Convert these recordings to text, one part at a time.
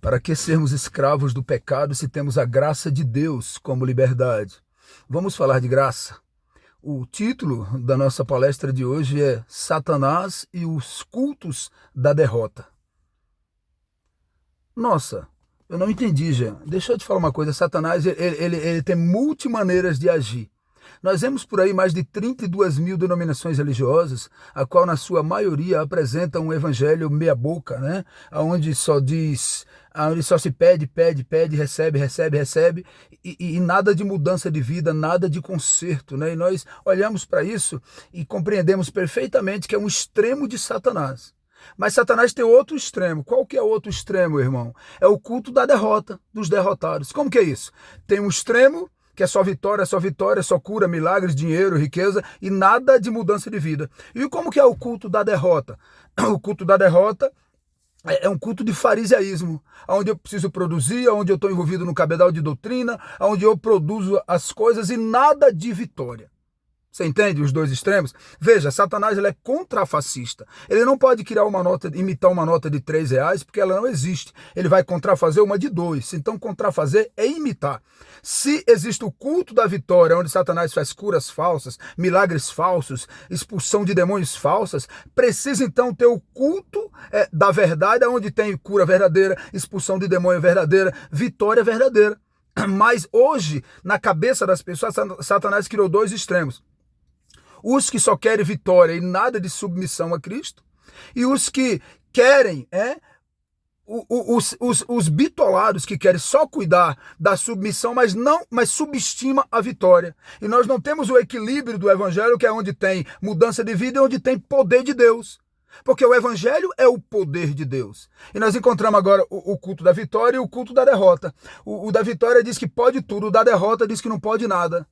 Para que sermos escravos do pecado se temos a graça de Deus como liberdade? Vamos falar de graça? O título da nossa palestra de hoje é Satanás e os cultos da derrota. Nossa, eu não entendi, Jean. Deixa eu te falar uma coisa. Satanás ele tem multimaneiras de agir. Nós vemos por aí mais de 32 mil denominações religiosas, a qual na sua maioria apresenta um evangelho meia boca, né? Onde só se pede, recebe, e nada de mudança de vida, nada de conserto, né? E nós olhamos para isso e compreendemos perfeitamente que é um extremo de Satanás. Mas Satanás tem outro extremo. Qual que é o outro extremo, irmão? É o culto da derrota, dos derrotados. Como que é isso? Tem um extremo que é só vitória, só cura, milagres, dinheiro, riqueza e nada de mudança de vida. E como que é o culto da derrota? O culto da derrota é um culto de fariseísmo, onde eu preciso produzir, onde eu estou envolvido no cabedal de doutrina, onde eu produzo as coisas e nada de vitória. Você entende os dois extremos? Veja, Satanás ele é contrafascista. Ele não pode imitar uma nota de R$ 3, porque ela não existe. Ele vai contrafazer uma de 2. Então, contrafazer é imitar. Se existe o culto da vitória, onde Satanás faz curas falsas, milagres falsos, expulsão de demônios falsas, precisa então ter o culto da verdade, onde tem cura verdadeira, expulsão de demônio verdadeira, vitória verdadeira. Mas hoje, na cabeça das pessoas, Satanás criou dois extremos. Os que só querem vitória e nada de submissão a Cristo, e os que querem, os bitolados que querem só cuidar da submissão, mas subestima a vitória. E nós não temos o equilíbrio do evangelho, que é onde tem mudança de vida e onde tem poder de Deus. Porque o evangelho é o poder de Deus. E nós encontramos agora o culto da vitória e o culto da derrota. O da vitória diz que pode tudo, o da derrota diz que não pode nada.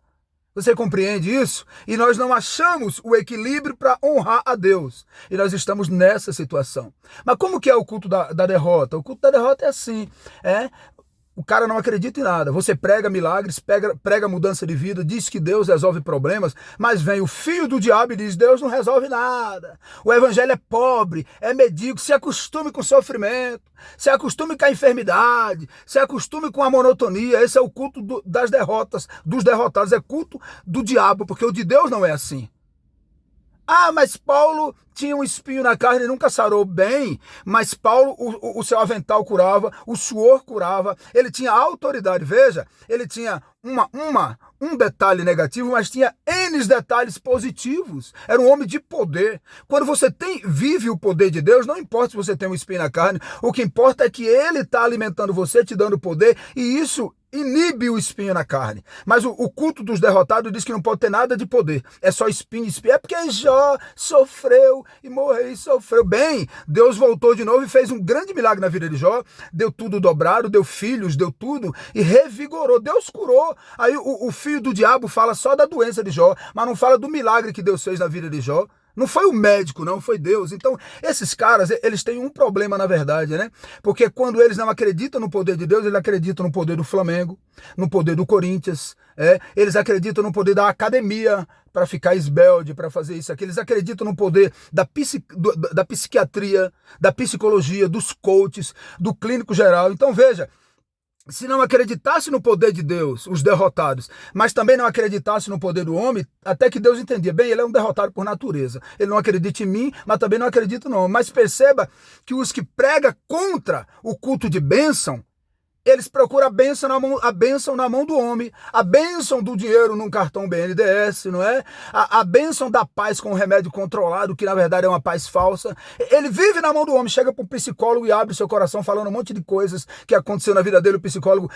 Você compreende isso? E nós não achamos o equilíbrio para honrar a Deus. E nós estamos nessa situação. Mas como que é o culto da derrota? O culto da derrota é assim, o cara não acredita em nada. Você prega milagres, prega mudança de vida, diz que Deus resolve problemas, mas vem o filho do diabo e diz, Deus não resolve nada. O evangelho é pobre, é medíocre, se acostume com o sofrimento, se acostume com a enfermidade, se acostume com a monotonia. Esse é o culto das derrotas, dos derrotados, é culto do diabo, porque o de Deus não é assim. Ah, mas Paulo tinha um espinho na carne e nunca sarou. Bem, mas Paulo, o seu avental curava, o suor curava, ele tinha autoridade. Veja, ele tinha um detalhe negativo, mas tinha N detalhes positivos. Era um homem de poder. Quando você vive o poder de Deus, não importa se você tem um espinho na carne, o que importa é que ele está alimentando você, te dando poder, e isso inibe o espinho na carne. Mas o culto dos derrotados diz que não pode ter nada de poder. É só espinho. É porque Jó sofreu e morreu e sofreu. Bem, Deus voltou de novo e fez um grande milagre na vida de Jó. Deu tudo dobrado, deu filhos, deu tudo e revigorou. Deus curou. Aí o filho do diabo fala só da doença de Jó, mas não fala do milagre que Deus fez na vida de Jó. Não foi o médico, não, foi Deus. Então, esses caras, eles têm um problema, na verdade, né? Porque quando eles não acreditam no poder de Deus, eles acreditam no poder do Flamengo, no poder do Corinthians, eles acreditam no poder da academia para ficar esbelde, para fazer isso aqui. Eles acreditam no poder da psiquiatria, da psicologia, dos coaches, do clínico geral. Então, veja, se não acreditasse no poder de Deus, os derrotados, mas também não acreditasse no poder do homem, até que Deus entendia, bem, ele é um derrotado por natureza. Ele não acredita em mim, mas também não acredita no homem. Mas perceba que os que pregam contra o culto de bênção, eles procuram a bênção na mão do homem, a bênção do dinheiro num cartão BNDES, não é? A bênção da paz com o remédio controlado, que na verdade é uma paz falsa. Ele vive na mão do homem, chega para um psicólogo e abre seu coração falando um monte de coisas que aconteceu na vida dele. O psicólogo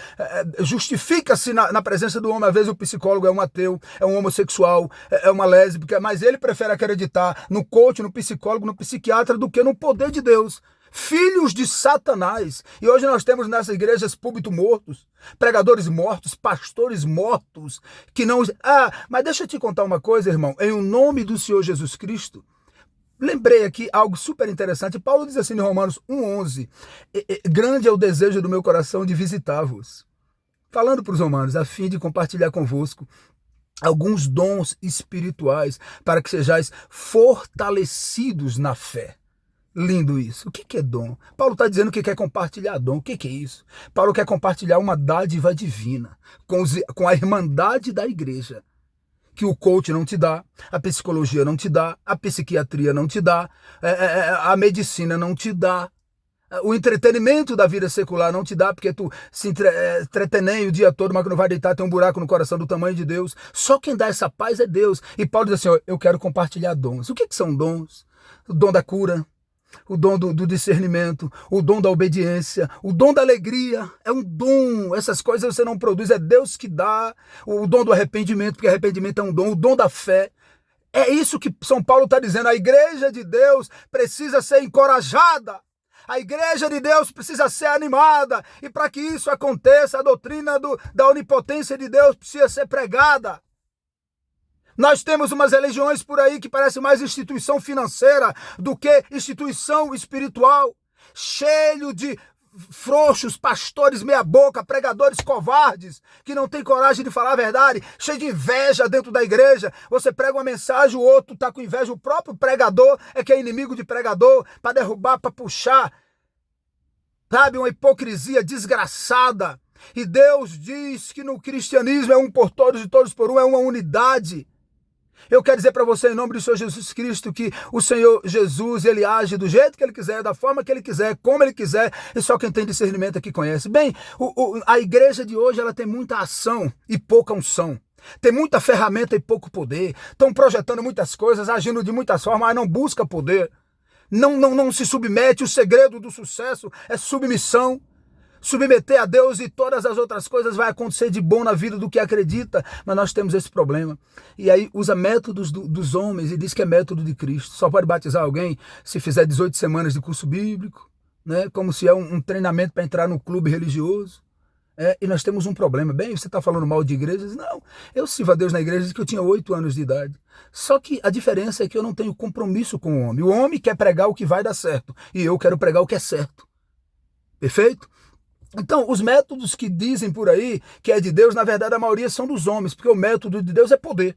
justifica-se na presença do homem. Às vezes o psicólogo é um ateu, é um homossexual, é uma lésbica, mas ele prefere acreditar no coach, no psicólogo, no psiquiatra do que no poder de Deus. Filhos de Satanás. E hoje nós temos nessas igrejas púlpito mortos, pregadores mortos, pastores mortos, que não... mas deixa eu te contar uma coisa, irmão. Em o nome do Senhor Jesus Cristo, lembrei aqui algo super interessante. Paulo diz assim em Romanos 1,11, grande é o desejo do meu coração de visitar-vos. Falando para os romanos, a fim de compartilhar convosco alguns dons espirituais, para que sejais fortalecidos na fé. Lindo isso. O que é dom? Paulo está dizendo que quer compartilhar dom. O que é isso? Paulo quer compartilhar uma dádiva divina com a irmandade da igreja, que o coach não te dá, a psicologia não te dá, a psiquiatria não te dá, a medicina não te dá, o entretenimento da vida secular não te dá, porque tu se entretenem o dia todo, mas quando vai deitar tem um buraco no coração do tamanho de Deus. Só quem dá essa paz é Deus. E Paulo diz assim, ó, eu quero compartilhar dons. O que são dons? O dom da cura, o dom do discernimento, o dom da obediência, o dom da alegria. É um dom. Essas coisas você não produz, é Deus que dá. O dom do arrependimento, porque arrependimento é um dom. O dom da fé. É isso que São Paulo está dizendo. A igreja de Deus precisa ser encorajada. A igreja de Deus precisa ser animada. E para que isso aconteça, a doutrina da onipotência de Deus precisa ser pregada. Nós temos umas religiões por aí que parecem mais instituição financeira do que instituição espiritual. Cheio de frouxos, pastores meia-boca, pregadores covardes, que não têm coragem de falar a verdade, cheio de inveja dentro da igreja. Você prega uma mensagem, o outro está com inveja, o próprio pregador é que é inimigo de pregador, para derrubar, para puxar. Sabe, uma hipocrisia desgraçada. E Deus diz que no cristianismo é um por todos e todos por um, é uma unidade. Eu quero dizer para você, em nome do Senhor Jesus Cristo, que o Senhor Jesus, ele age do jeito que ele quiser, da forma que ele quiser, como ele quiser, e só quem tem discernimento aqui conhece. Bem, a igreja de hoje, ela tem muita ação e pouca unção. Tem muita ferramenta e pouco poder. Estão projetando muitas coisas, agindo de muitas formas, mas não busca poder. Não se submete. O segredo do sucesso é submissão. Submeter a Deus e todas as outras coisas vai acontecer de bom na vida do que acredita, mas nós temos esse problema. E aí usa métodos dos homens e diz que é método de Cristo. Só pode batizar alguém se fizer 18 semanas de curso bíblico, né? Como se é um treinamento para entrar no clube religioso. E nós temos um problema. Bem, você está falando mal de igrejas? Não, eu sirvo a Deus na igreja desde que eu tinha 8 anos de idade. Só que a diferença é que eu não tenho compromisso com o homem. O homem quer pregar o que vai dar certo e eu quero pregar o que é certo. Perfeito? Então, os métodos que dizem por aí que é de Deus, na verdade, a maioria são dos homens, porque o método de Deus é poder.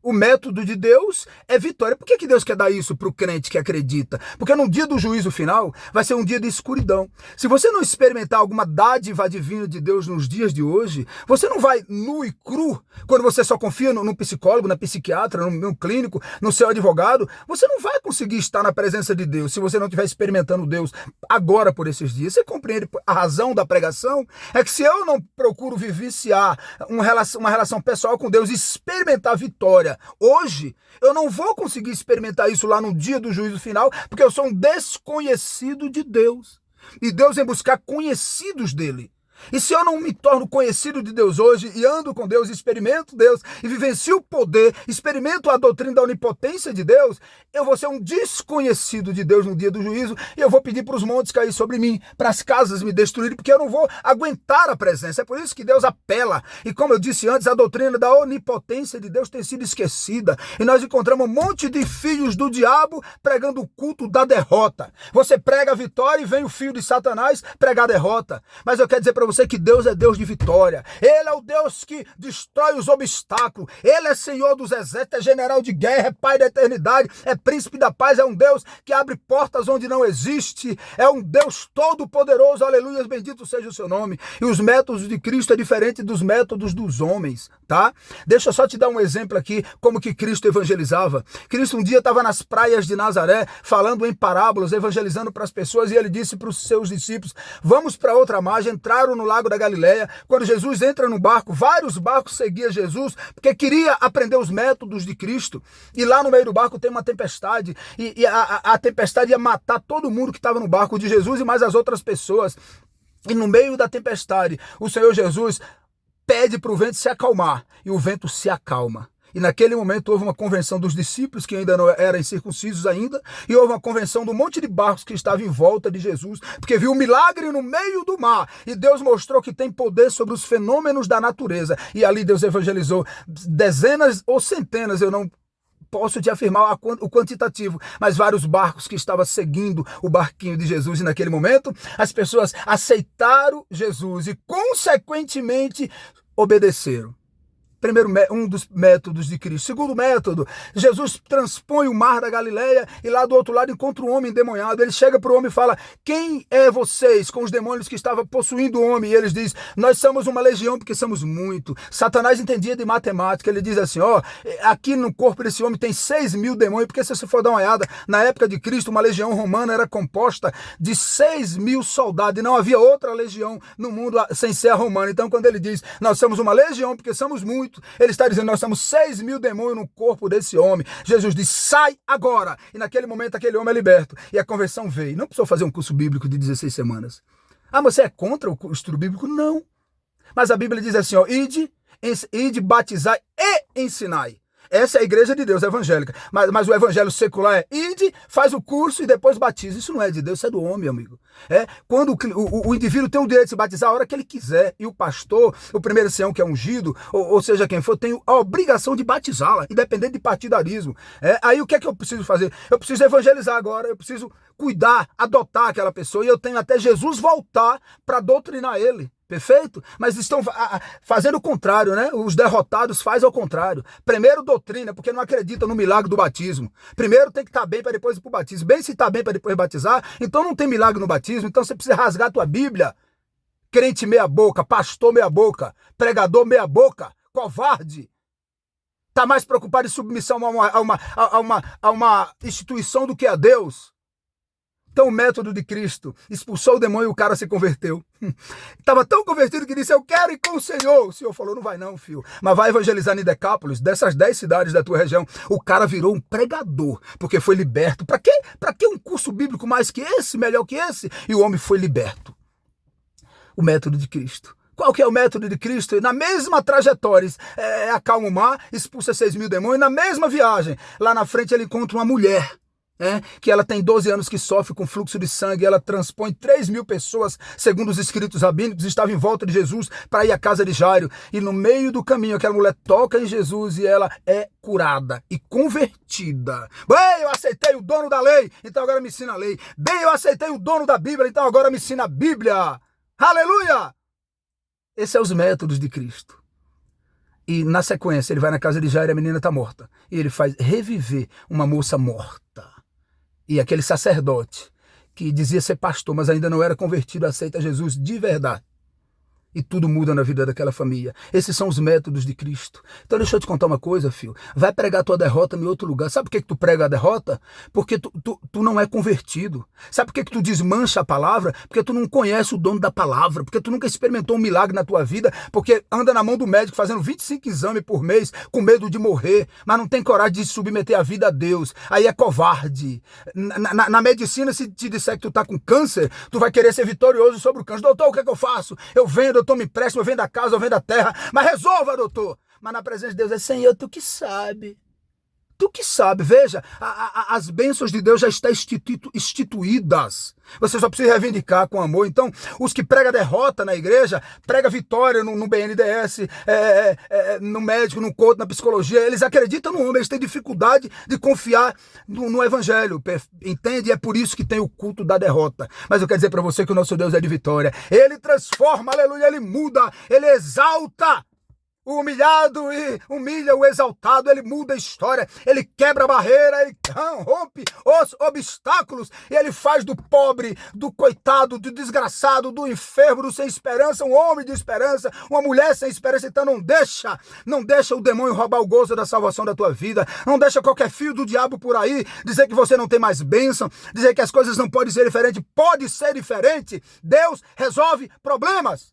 O método de Deus é vitória. Por que Deus quer dar isso para o crente que acredita? Porque no dia do juízo final vai ser um dia de escuridão. Se você não experimentar alguma dádiva divina de Deus nos dias de hoje, você não vai nu e cru, quando você só confia no psicólogo, na psiquiatra, no clínico, no seu advogado, você não vai conseguir estar na presença de Deus se você não estiver experimentando Deus agora por esses dias. Você compreende a razão da pregação? É que se eu não procuro vivenciar uma relação pessoal com Deus, experimentar vitória, hoje, eu não vou conseguir experimentar isso lá no dia do juízo final, porque eu sou um desconhecido de Deus. E Deus vem buscar conhecidos dele. E se eu não me torno conhecido de Deus hoje e ando com Deus, experimento Deus e vivencio o poder, experimento a doutrina da onipotência de Deus, eu vou ser um desconhecido de Deus no dia do juízo e eu vou pedir para os montes cair sobre mim, para as casas me destruírem, porque eu não vou aguentar a presença. É por isso que Deus apela. E como eu disse antes, a doutrina da onipotência de Deus tem sido esquecida. E nós encontramos um monte de filhos do diabo pregando o culto da derrota. Você prega a vitória e vem o filho de Satanás pregar a derrota. Mas eu quero dizer para você que Deus é Deus de vitória. Ele é o Deus que destrói os obstáculos. Ele é Senhor dos exércitos, é general de guerra, é Pai da eternidade, é príncipe da paz, é um Deus que abre portas onde não existe, é um Deus todo poderoso, aleluia, bendito seja o seu nome. E os métodos de Cristo é diferente dos métodos dos homens, tá? Deixa eu só te dar um exemplo aqui, como que Cristo evangelizava. Cristo um dia estava nas praias de Nazaré, falando em parábolas, evangelizando para as pessoas, e ele disse para os seus discípulos, vamos para outra margem. Entraram no lago da Galileia. Quando Jesus entra no barco, vários barcos seguiam Jesus, porque queria aprender os métodos de Cristo. E lá no meio do barco tem uma tempestade, e a tempestade ia matar todo mundo que estava no barco de Jesus e mais as outras pessoas. E no meio da tempestade, o Senhor Jesus pede para o vento se acalmar, e o vento se acalma. E naquele momento houve uma convenção dos discípulos que ainda não eram circuncisos ainda, e houve uma convenção do monte de barcos que estava em volta de Jesus, porque viu um milagre no meio do mar, e Deus mostrou que tem poder sobre os fenômenos da natureza, e ali Deus evangelizou dezenas ou centenas, eu não posso te afirmar o quantitativo, mas vários barcos que estavam seguindo o barquinho de Jesus, e naquele momento as pessoas aceitaram Jesus e consequentemente obedeceram. Primeiro, um dos métodos de Cristo. Segundo método, Jesus transpõe o mar da Galileia e lá do outro lado encontra um homem endemoniado. Ele chega para o homem e fala: quem é vocês com os demônios que estavam possuindo o homem? E eles dizem: nós somos uma legião porque somos muito. Satanás entendia de matemática. Ele diz assim: aqui no corpo desse homem tem 6.000 demônios, porque se você for dar uma olhada, na época de Cristo, uma legião romana era composta de 6.000 soldados e não havia outra legião no mundo sem ser a romana. Então, quando ele diz: nós somos uma legião porque somos muito, ele está dizendo: nós somos 6.000 demônios no corpo desse homem. Jesus diz: sai agora! E naquele momento aquele homem é liberto. E a conversão veio. Não precisou fazer um curso bíblico de 16 semanas. Você é contra o estudo bíblico? Não. Mas a Bíblia diz assim: ide, batizai e ensinai. Essa é a igreja de Deus, evangélica. Mas o evangelho secular é: ide, faz o curso e depois batiza. Isso não é de Deus, isso é do homem, amigo. Quando o indivíduo tem o direito de se batizar a hora que ele quiser. E o pastor, o primeiro ancião que é ungido, ou seja quem for, tem a obrigação de batizá-la, independente de partidarismo. Aí o que é que eu preciso fazer? Eu preciso evangelizar agora, eu preciso cuidar, adotar aquela pessoa. E eu tenho até Jesus voltar para doutrinar ele. Perfeito? Mas estão fazendo o contrário, né? Os derrotados fazem ao contrário. Primeiro doutrina, porque não acreditam no milagre do batismo. Primeiro tem que estar bem para depois ir para o batismo. Bem, se está bem para depois batizar, então não tem milagre no batismo. Então você precisa rasgar a tua Bíblia. Crente meia boca, pastor meia boca, pregador meia boca, covarde. Está mais preocupado em submissão a uma instituição do que a Deus. Então o método de Cristo expulsou o demônio e o cara se converteu. Estava tão convertido que disse: eu quero ir com o Senhor. O Senhor falou: não vai não, filho. Mas vai evangelizar em Decápolis, dessas 10 cidades da tua região. O cara virou um pregador, porque foi liberto. Para quê? Para que um curso bíblico mais que esse, melhor que esse? E o homem foi liberto. O método de Cristo. Qual que é o método de Cristo? Na mesma trajetória, acalma o mar, expulsa 6.000 demônios. Na mesma viagem, lá na frente ele encontra uma mulher. Que ela tem 12 anos que sofre com fluxo de sangue, ela transpõe 3.000 pessoas, segundo os escritos rabínicos, estava em volta de Jesus para ir à casa de Jairo, e no meio do caminho aquela mulher toca em Jesus e ela é curada e convertida. Bem, eu aceitei o dono da lei, então agora me ensina a lei. Bem, eu aceitei o dono da Bíblia, então agora me ensina a Bíblia. Aleluia! Esses são os métodos de Cristo. E na sequência ele vai na casa de Jairo e a menina está morta, e ele faz reviver uma moça morta. E aquele sacerdote que dizia ser pastor, mas ainda não era convertido, aceita Jesus de verdade. E tudo muda na vida daquela família. Esses são os métodos de Cristo. Então deixa eu te contar uma coisa, filho. Vai pregar tua derrota em outro lugar. Sabe por que tu prega a derrota? Porque tu não é convertido. Sabe por que tu desmancha a palavra? Porque tu não conhece o dono da palavra. Porque tu nunca experimentou um milagre na tua vida. Porque anda na mão do médico fazendo 25 exames por mês com medo de morrer. Mas não tem coragem de submeter a vida a Deus. Aí é covarde. Na medicina, se te disser que tu tá com câncer, tu vai querer ser vitorioso sobre o câncer. Doutor, o que é que eu faço? Eu vendo, doutor, me empresta, eu vendo a casa, eu vendo a terra, mas resolva, doutor. Mas na presença de Deus é: Senhor, tu que sabe. Tu que sabe. Veja, as bênçãos de Deus já estão instituídas. Você só precisa reivindicar com amor. Então, os que pregam derrota na igreja, pregam vitória no BNDES, no médico, no coach, na psicologia, eles acreditam no homem, eles têm dificuldade de confiar no evangelho. Entende? E é por isso que tem o culto da derrota. Mas eu quero dizer para você que o nosso Deus é de vitória. Ele transforma, aleluia, ele muda, ele exalta. O humilhado e humilha o exaltado, ele muda a história, ele quebra a barreira, ele rompe os obstáculos, e ele faz do pobre, do coitado, do desgraçado, do enfermo, do sem esperança, um homem de esperança, uma mulher sem esperança. Então não deixa o demônio roubar o gozo da salvação da tua vida, não deixa qualquer filho do diabo por aí dizer que você não tem mais bênção, dizer que as coisas não podem ser diferentes. Pode ser diferente. Deus resolve problemas.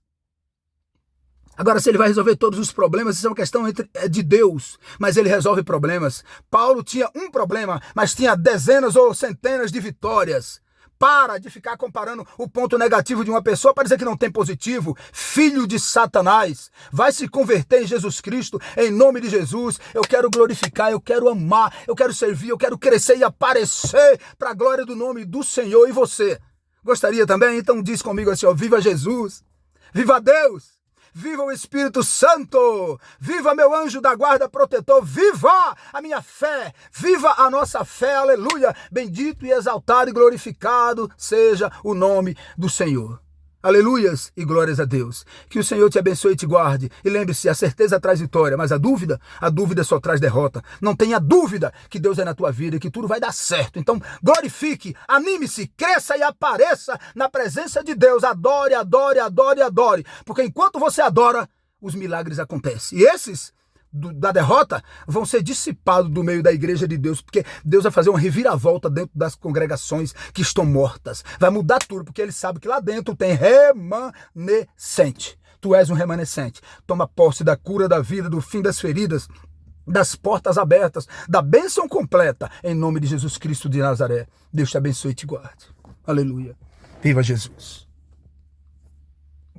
Agora, se ele vai resolver todos os problemas, isso é uma questão de Deus, mas ele resolve problemas. Paulo tinha um problema, mas tinha dezenas ou centenas de vitórias. Para de ficar comparando o ponto negativo de uma pessoa para dizer que não tem positivo. Filho de Satanás, vai se converter em Jesus Cristo, em nome de Jesus. Eu quero glorificar, eu quero amar, eu quero servir, eu quero crescer e aparecer para a glória do nome do Senhor. E você? Gostaria também? Então diz comigo assim: viva Jesus, viva Deus! Viva o Espírito Santo, viva meu anjo da guarda protetor, viva a minha fé, viva a nossa fé, aleluia, bendito e exaltado e glorificado seja o nome do Senhor. Aleluias e glórias a Deus. Que o Senhor te abençoe e te guarde. E lembre-se, a certeza traz vitória, mas a dúvida só traz derrota. Não tenha dúvida que Deus é na tua vida e que tudo vai dar certo. Então, glorifique, anime-se, cresça e apareça na presença de Deus. Adore, adore, adore, adore. Porque enquanto você adora, os milagres acontecem. E esses da derrota vão ser dissipados do meio da igreja de Deus, porque Deus vai fazer uma reviravolta dentro das congregações que estão mortas, vai mudar tudo, porque Ele sabe que lá dentro tem remanescente. Tu és um remanescente. Toma posse da cura da vida, do fim das feridas, das portas abertas, da bênção completa, em nome de Jesus Cristo de Nazaré. Deus te abençoe e te guarde. Aleluia. Viva Jesus.